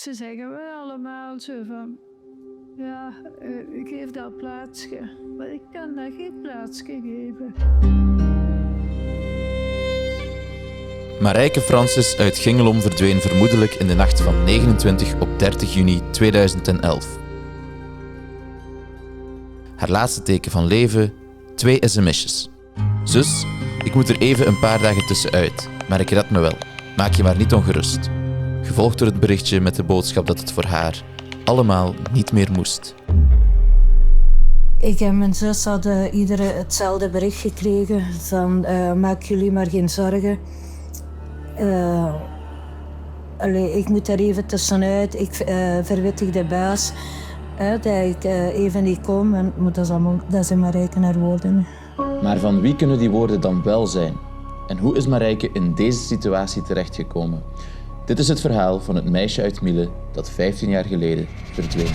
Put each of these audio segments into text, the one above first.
Ze zeggen wel allemaal zo van... Ja, geef dat plaatsje. Maar ik kan dat geen plaatsje geven. Marijke Francis uit Gingelom verdween vermoedelijk in de nacht van 29 op 30 juni 2011. Haar laatste teken van leven, 2 sms'jes. Zus, ik moet er even een paar dagen tussenuit, maar ik red me wel. Maak je maar niet ongerust. Gevolgd door het berichtje met de boodschap dat het voor haar allemaal niet meer moest. Ik en mijn zus hadden iedereen hetzelfde bericht gekregen van maak jullie maar geen zorgen. Ik moet er even tussenuit. Ik verwittig de baas dat ik even niet kom. En dat zijn Marijke haar woorden. Maar van wie kunnen die woorden dan wel zijn? En hoe is Marijke in deze situatie terechtgekomen? Dit is het verhaal van het meisje uit Miele dat 15 jaar geleden verdween.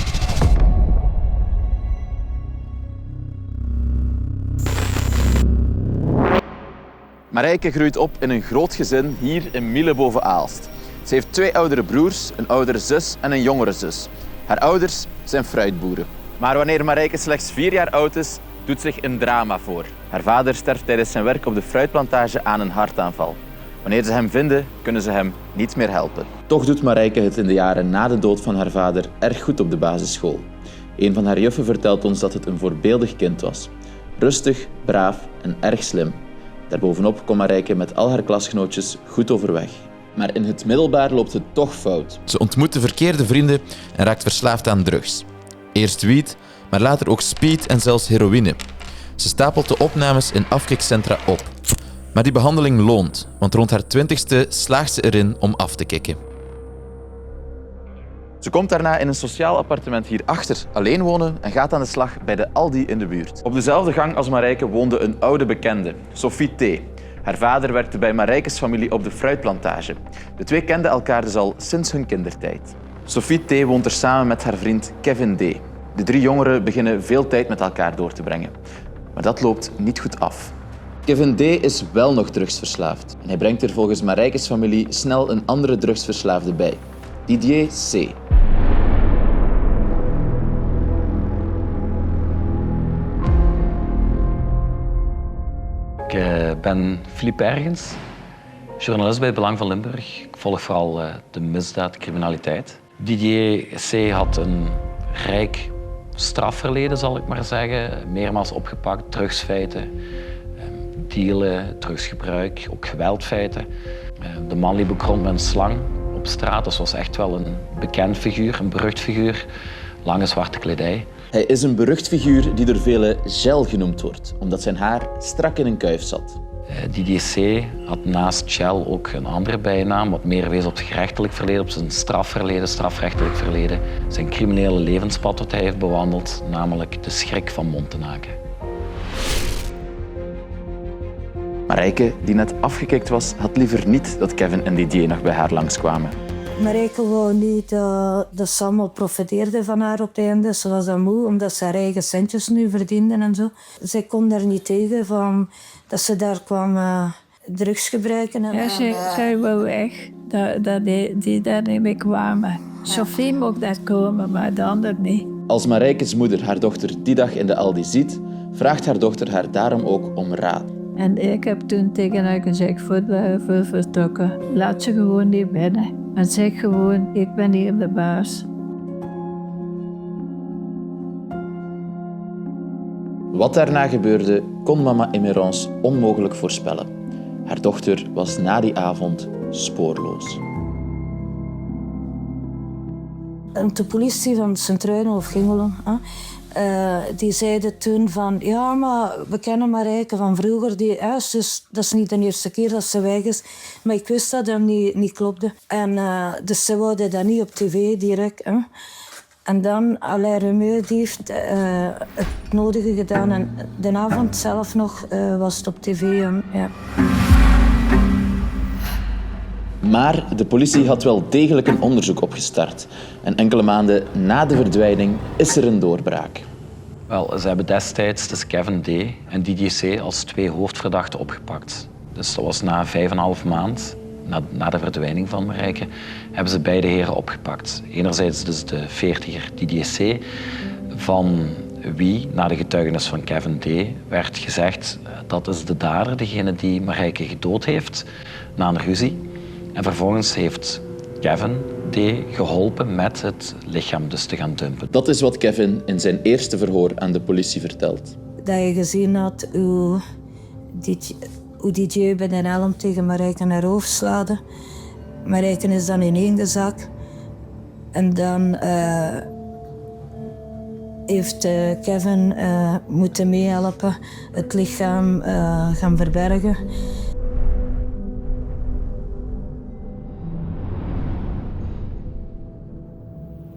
Marijke groeit op in een groot gezin hier in Miele boven Aalst. Ze heeft 2 oudere broers, een oudere zus en een jongere zus. Haar ouders zijn fruitboeren. Maar wanneer Marijke slechts 4 jaar oud is, doet zich een drama voor. Haar vader sterft tijdens zijn werk op de fruitplantage aan een hartaanval. Wanneer ze hem vinden, kunnen ze hem niet meer helpen. Toch doet Marijke het in de jaren na de dood van haar vader erg goed op de basisschool. Een van haar juffen vertelt ons dat het een voorbeeldig kind was. Rustig, braaf en erg slim. Daarbovenop kon Marijke met al haar klasgenootjes goed overweg. Maar in het middelbaar loopt het toch fout. Ze ontmoet de verkeerde vrienden en raakt verslaafd aan drugs. Eerst wiet, maar later ook speed en zelfs heroïne. Ze stapelt de opnames in afkikcentra op. Maar die behandeling loont, want rond haar 20ste slaagt ze erin om af te kicken. Ze komt daarna in een sociaal appartement hierachter alleen wonen en gaat aan de slag bij de Aldi in de buurt. Op dezelfde gang als Marijke woonde een oude bekende, Sophie T. Haar vader werkte bij Marijkes familie op de fruitplantage. De 2 kenden elkaar dus al sinds hun kindertijd. Sophie T. woont er samen met haar vriend Kevin D. De 3 jongeren beginnen veel tijd met elkaar door te brengen. Maar dat loopt niet goed af. Kevin D. is wel nog drugsverslaafd. En hij brengt er volgens Marijkes familie snel een andere drugsverslaafde bij. Didier C. Ik ben Philippe Ergens, journalist bij Het Belang van Limburg. Ik volg vooral de misdaad, criminaliteit. Didier C. had een rijk strafverleden, zal ik maar zeggen. Meermaals opgepakt, drugsfeiten, dealen, drugsgebruik, ook geweldfeiten. De man liep ook rond met een slang op straat, dus was echt wel een bekend figuur, een berucht figuur. Lange zwarte kledij. Hij is een berucht figuur die door velen Gel genoemd wordt, omdat zijn haar strak in een kuif zat. Didier C. had naast Gel ook een andere bijnaam, wat meer wees op zijn gerechtelijk verleden, op zijn strafverleden, strafrechtelijk verleden. Zijn criminele levenspad dat hij heeft bewandeld, namelijk de schrik van Montenaken. Marijke, die net afgekikt was, had liever niet dat Kevin en Didier nog bij haar langskwamen. Marijke wou niet dat ze allemaal profiteerden van haar op het einde. Ze was dan moe, omdat ze haar eigen centjes nu verdiende en zo. Zij kon daar niet tegen van dat ze daar kwam drugs gebruiken. Ja, zij wou weg, dat die daar niet mee kwamen. Sophie mocht daar komen, maar de ander niet. Als Marijkes moeder haar dochter die dag in de Aldi ziet, vraagt haar dochter haar daarom ook om raad. En ik heb toen tegen haar gezegd, voor vertrokken, laat ze gewoon niet binnen. En zeg gewoon, ik ben hier de baas. Wat daarna gebeurde, kon mama Emerence onmogelijk voorspellen. Haar dochter was na die avond spoorloos. De politie van Sint-Truiden of Gingelom, die zeiden toen van, ja, maar we kennen Marijke van vroeger. Dus dat is niet de eerste keer dat ze weg is. Maar ik wist dat dat niet klopte. En dus ze wilden dat niet op tv direct. En dan Alain Remeu die heeft het nodige gedaan. En de avond zelf nog was het op tv. Ja. Maar de politie had wel degelijk een onderzoek opgestart. En enkele maanden na de verdwijning is er een doorbraak. Wel, ze hebben destijds dus Kevin D. en Didier C. als 2 hoofdverdachten opgepakt. Dus dat was na 5,5 maand na de verdwijning van Marijke, hebben ze beide heren opgepakt. Enerzijds dus de 40er Didier C., van wie, na de getuigenis van Kevin D., werd gezegd dat is de dader, degene die Marijke gedood heeft na een ruzie. En vervolgens heeft Kevin D. geholpen met het lichaam dus te gaan dumpen. Dat is wat Kevin in zijn eerste verhoor aan de politie vertelt. Dat je gezien had hoe DJ bij de helm tegen Marijke naar hoofd slaade. Marijke is dan ineengezakt. En dan heeft Kevin moeten meehelpen het lichaam gaan verbergen.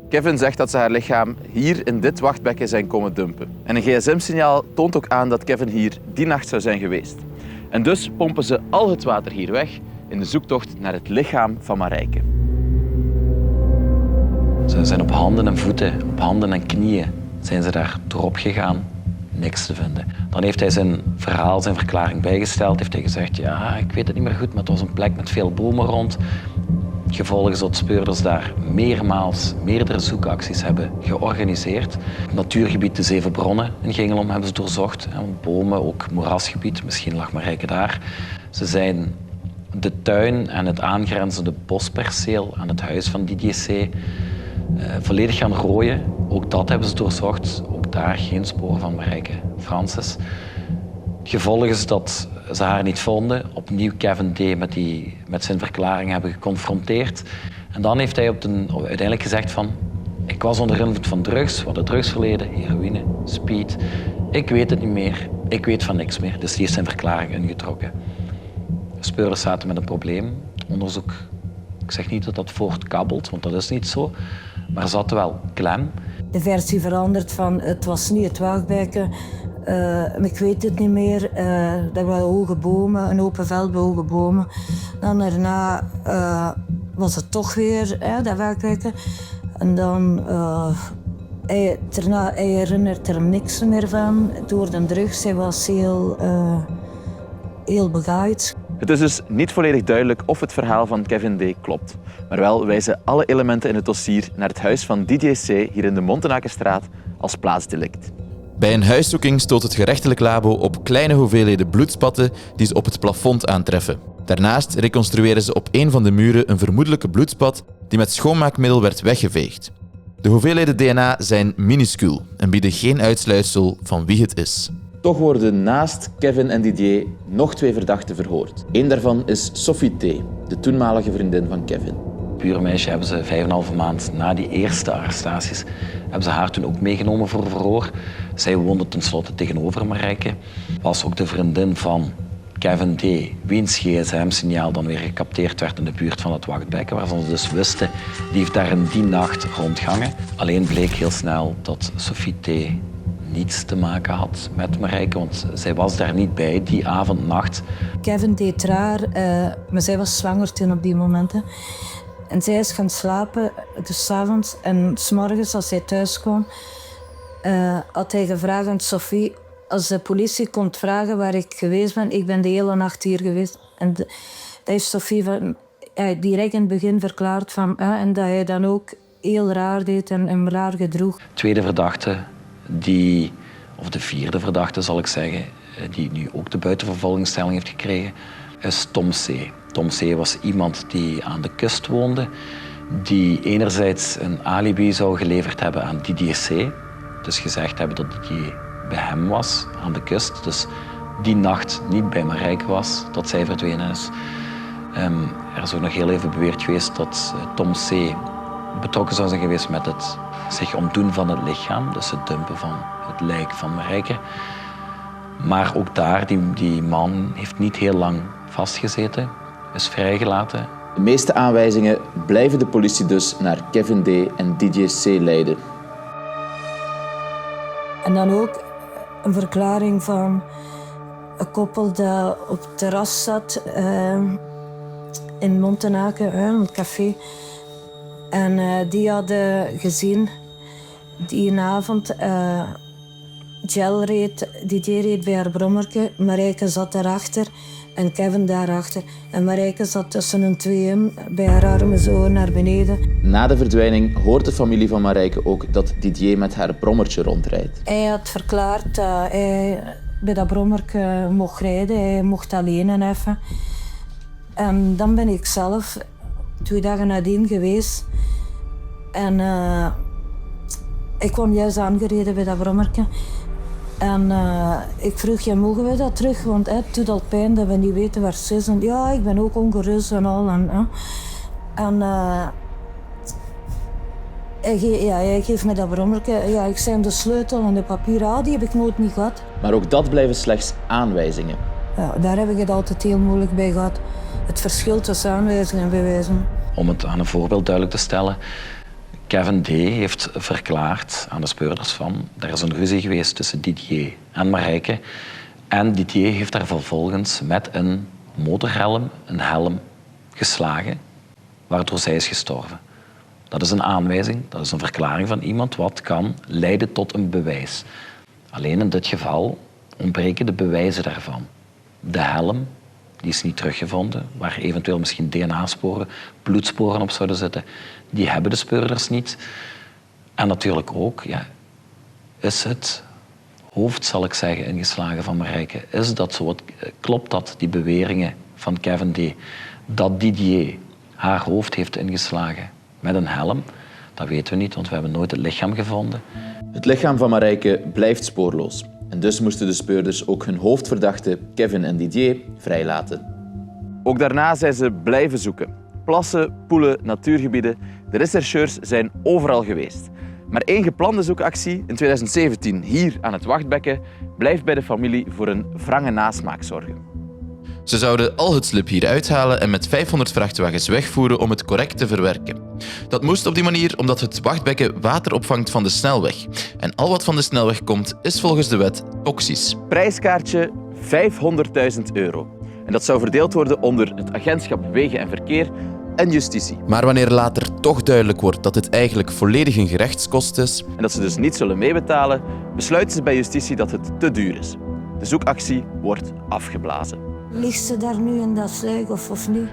Kevin zegt dat ze haar lichaam hier in dit wachtbekken zijn komen dumpen. En een gsm-signaal toont ook aan dat Kevin hier die nacht zou zijn geweest. En dus pompen ze al het water hier weg in de zoektocht naar het lichaam van Marijke. Ze zijn op handen en voeten, op handen en knieën zijn ze daar erop gegaan. Niks te vinden. Dan heeft hij zijn verhaal, zijn verklaring bijgesteld. Heeft hij gezegd, ja, ik weet het niet meer goed, maar het was een plek met veel bomen rond. Gevolg is dat speurders daar meerdere zoekacties hebben georganiseerd. Het natuurgebied De Zeven Bronnen in Gingelom hebben ze doorzocht. Bomen, ook moerasgebied, misschien lag Marijke daar. Ze zijn de tuin en het aangrenzende bosperceel aan het huis van Didier C. Volledig gaan rooien. Ook dat hebben ze doorzocht. Ook daar geen spoor van Marijke Francis. Het gevolg is dat ze haar niet vonden. Opnieuw Kevin D. met zijn verklaring hebben geconfronteerd. En dan heeft hij uiteindelijk gezegd van... Ik was onder invloed van drugs, we hadden drugsverleden, heroïne, speed. Ik weet het niet meer, ik weet van niks meer. Dus die heeft zijn verklaring ingetrokken. De speurders zaten met een probleem. Het onderzoek, ik zeg niet dat dat voortkabbelt, want dat is niet zo. Maar er zat wel klem. De versie verandert van het was niet het wachtbekken. Ik weet het niet meer. Er waren hoge bomen, een open veld met hoge bomen. Dan daarna was het toch weer dat wachtbekken. En dan... hij herinnert er niks meer van door de drugs. Hij was heel begaaid. Het is dus niet volledig duidelijk of het verhaal van Kevin D. klopt. Maar wel wijzen alle elementen in het dossier naar het huis van Didier C. hier in de Montenakenstraat als plaatsdelict. Bij een huiszoeking stoot het gerechtelijk labo op kleine hoeveelheden bloedspatten die ze op het plafond aantreffen. Daarnaast reconstrueren ze op een van de muren een vermoedelijke bloedspat die met schoonmaakmiddel werd weggeveegd. De hoeveelheden DNA zijn minuscuul en bieden geen uitsluitsel van wie het is. Toch worden naast Kevin en Didier nog 2 verdachten verhoord. Eén daarvan is Sophie T., de toenmalige vriendin van Kevin. Buurmeisje hebben ze 5,5 maand na die eerste arrestaties, hebben ze haar toen ook meegenomen voor verhoor. Zij woonde tenslotte tegenover Marijke. Was ook de vriendin van Kevin D., wiens gsm-signaal dan weer gecapteerd werd in de buurt van het wachtbekken, waarvan ze dus wisten, die heeft daar in die nacht rondgangen. Alleen bleek heel snel dat Sophie T. niets te maken had met Marijke, want zij was daar niet bij die avond, nacht. Kevin deed raar, maar zij was zwanger toen op die momenten. En zij is gaan slapen, dus 's avonds en 's morgens als hij thuis kwam, had hij gevraagd aan Sophie, als de politie komt vragen waar ik geweest ben, ik ben de hele nacht hier geweest. En dat heeft Sophie direct in het begin verklaard van, en dat hij dan ook heel raar deed en raar gedroeg. Tweede verdachte, of de vierde verdachte zal ik zeggen, die nu ook de buitenvervolgingsstelling heeft gekregen, is Tom C. Tom C. was iemand die aan de kust woonde, die enerzijds een alibi zou geleverd hebben aan Didier C. Dus gezegd hebben dat Didier bij hem was, aan de kust. Dus die nacht niet bij Marijke was, dat zij verdwenen is. Er is ook nog heel even beweerd geweest dat Tom C. betrokken zou zijn geweest met het zich ontdoen van het lichaam, dus het dumpen van het lijk van Marijke. Maar ook daar, die man heeft niet heel lang vastgezeten, is vrijgelaten. De meeste aanwijzingen blijven de politie dus naar Kevin D. en Didier C. leiden. En dan ook een verklaring van een koppel dat op het terras zat in Montenaken, een café. En die hadden gezien die avond Didier reed bij haar brommerke, Marijke zat daarachter en Kevin daarachter. En Marijke zat tussen een tweeën bij haar armen zo naar beneden. Na de verdwijning hoort de familie van Marijke ook dat Didier met haar brommertje rondrijdt. Hij had verklaard dat hij bij dat brommerke mocht rijden. Hij mocht alleen en even. En dan ben ik zelf 2 dagen nadien geweest. En ik kwam juist aangereden bij dat brommerke. En ik vroeg, ja, mogen we dat terug? Want het doet al pijn dat we niet weten waar ze is. En ja, ik ben ook ongerust en al. Hij geeft me dat brommerke. Ja, ik zei hem de sleutel en de papieren. Die heb ik nooit niet gehad. Maar ook dat blijven slechts aanwijzingen. Ja, daar heb ik het altijd heel moeilijk bij gehad. Het verschil tussen aanwijzingen en bewijzen. Om het aan een voorbeeld duidelijk te stellen. Kevin D. heeft verklaard aan de speurders van er is een ruzie geweest tussen Didier en Marijke. En Didier heeft daar vervolgens met een motorhelm, een helm, geslagen, waardoor zij is gestorven. Dat is een aanwijzing, dat is een verklaring van iemand wat kan leiden tot een bewijs. Alleen in dit geval ontbreken de bewijzen daarvan. De helm, die is niet teruggevonden, waar eventueel misschien DNA-sporen, bloedsporen op zouden zitten. Die hebben de speurders niet. En natuurlijk ook, ja, is het hoofd, zal ik zeggen, ingeslagen van Marijke. Is dat zo? Klopt dat, die beweringen van Kevin D., dat Didier haar hoofd heeft ingeslagen met een helm? Dat weten we niet, want we hebben nooit het lichaam gevonden. Het lichaam van Marijke blijft spoorloos. En dus moesten de speurders ook hun hoofdverdachten, Kevin en Didier, vrijlaten. Ook daarna zijn ze blijven zoeken. Plassen, poelen, natuurgebieden. De rechercheurs zijn overal geweest. Maar één geplande zoekactie in 2017 hier aan het Wachtbekken blijft bij de familie voor een wrange nasmaak zorgen. Ze zouden al het slip hier uithalen en met 500 vrachtwagens wegvoeren om het correct te verwerken. Dat moest op die manier omdat het Wachtbekken water opvangt van de snelweg. En al wat van de snelweg komt, is volgens de wet toxisch. Prijskaartje €500.000. En dat zou verdeeld worden onder het agentschap Wegen en Verkeer en Justitie. Maar wanneer later toch duidelijk wordt dat het eigenlijk volledig een gerechtskost is, En dat ze dus niet zullen meebetalen, besluiten ze bij Justitie dat het te duur is. De zoekactie wordt afgeblazen. Ligt ze daar nu in dat sluik of niet?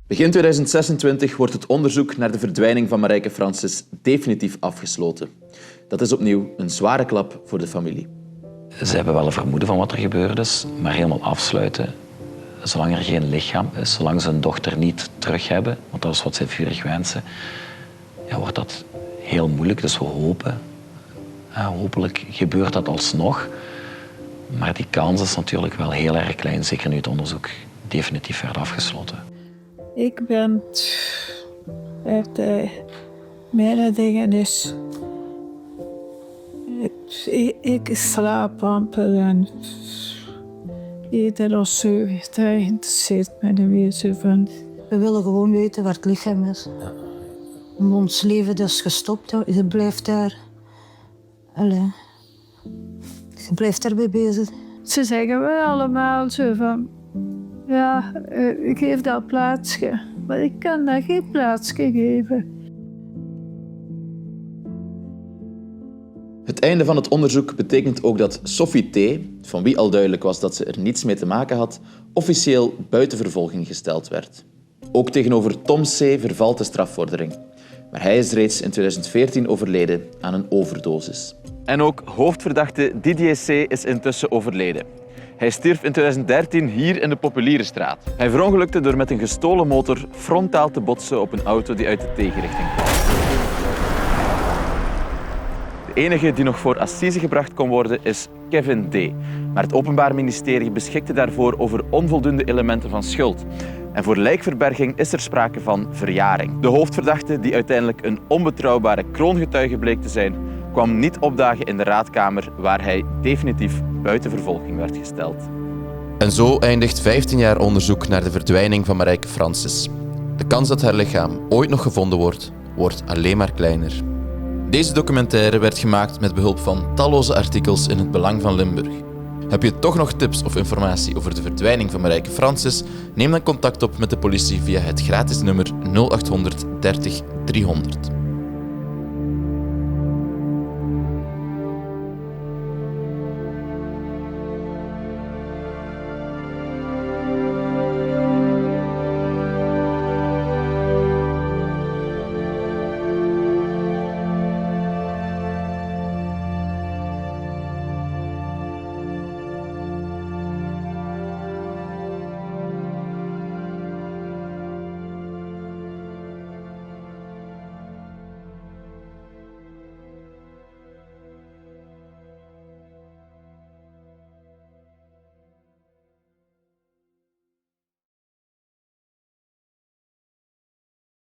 Begin 2026 wordt het onderzoek naar de verdwijning van Marijke Francis definitief afgesloten. Dat is opnieuw een zware klap voor de familie. Ze hebben wel een vermoeden van wat er gebeurd is, maar helemaal afsluiten, zolang er geen lichaam is, zolang ze hun dochter niet terug hebben, want dat is wat zij vurig wensen, ja, wordt dat heel moeilijk. Dus we hopen, hopelijk gebeurt dat alsnog. Maar die kans is natuurlijk wel heel erg klein, zeker nu het onderzoek definitief werd afgesloten. Ik ben mijn dingen is. Ik slaap amper en eten of zo. Dat interesseert me niet meer zo van. We willen gewoon weten waar het lichaam is. Ons leven is gestopt. Je blijft daar. Allee. Je blijft daarbij bezig. Ze zeggen wel allemaal zo van... Ja, ik geef dat plaatsje. Maar ik kan daar geen plaatsje geven. Het einde van het onderzoek betekent ook dat Sophie T., van wie al duidelijk was dat ze er niets mee te maken had, officieel buiten vervolging gesteld werd. Ook tegenover Tom C. vervalt de strafvordering. Maar hij is reeds in 2014 overleden aan een overdosis. En ook hoofdverdachte Didier C. is intussen overleden. Hij stierf in 2013 hier in de Populierenstraat. Hij verongelukte door met een gestolen motor frontaal te botsen op een auto die uit de tegenrichting kwam. De enige die nog voor assise gebracht kon worden is Kevin D. Maar het Openbaar Ministerie beschikte daarvoor over onvoldoende elementen van schuld. En voor lijkverberging is er sprake van verjaring. De hoofdverdachte, die uiteindelijk een onbetrouwbare kroongetuige bleek te zijn, kwam niet opdagen in de raadkamer waar hij definitief buiten vervolging werd gesteld. En zo eindigt 15 jaar onderzoek naar de verdwijning van Marijke Francis. De kans dat haar lichaam ooit nog gevonden wordt alleen maar kleiner. Deze documentaire werd gemaakt met behulp van talloze artikels in het Belang van Limburg. Heb je toch nog tips of informatie over de verdwijning van Marijke Francis? Neem dan contact op met de politie via het gratis nummer 0800 30 300.